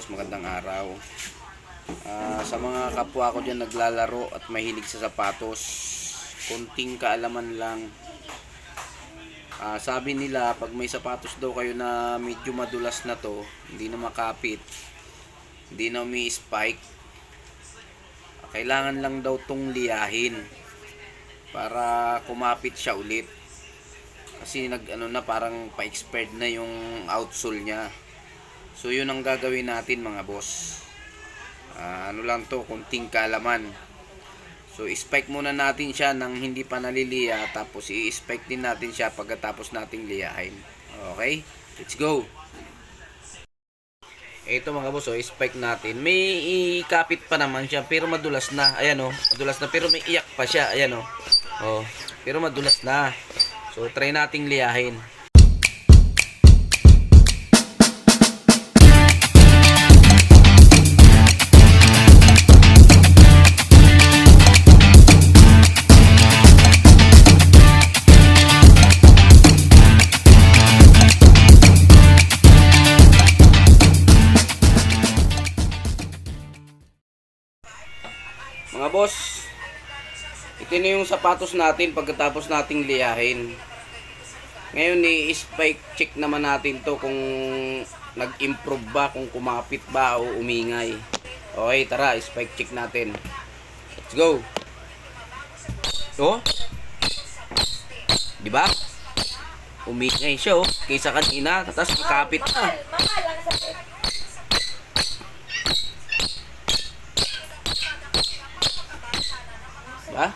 boss, magandang araw. Sa mga kapwa ko dyan naglalaro at mahilig sa sapatos, kunting kaalaman lang. Sabi nila pag may sapatos daw kayo na medyo madulas na to, hindi na makapit, hindi na umi-spike, kailangan lang daw tong liyahin para kumapit siya ulit. Kasi parang pa-expired na yung outsole niya. So yun ang gagawin natin mga boss. Kunting kaalaman. So i-spike muna natin siya nang hindi pa naliliya, tapos i-spike din natin siya pagkatapos nating liyahin. Okay? Let's go. Ito mga boss, i-spike natin. May ikapit pa naman siya pero madulas na. Ayan madulas na pero may iyak pa siya. Ayan pero madulas na. So try nating liyahin. Mga boss, ito na yung sapatos natin pagkatapos nating liyahin. Ngayon i-spike check naman natin to kung nag-improve ba, kung kumapit ba o umingay. Okay, tara, spike check natin. Let's go. Di ba? Umingay siya kaysa kanina, tapos ikapit na. Diba?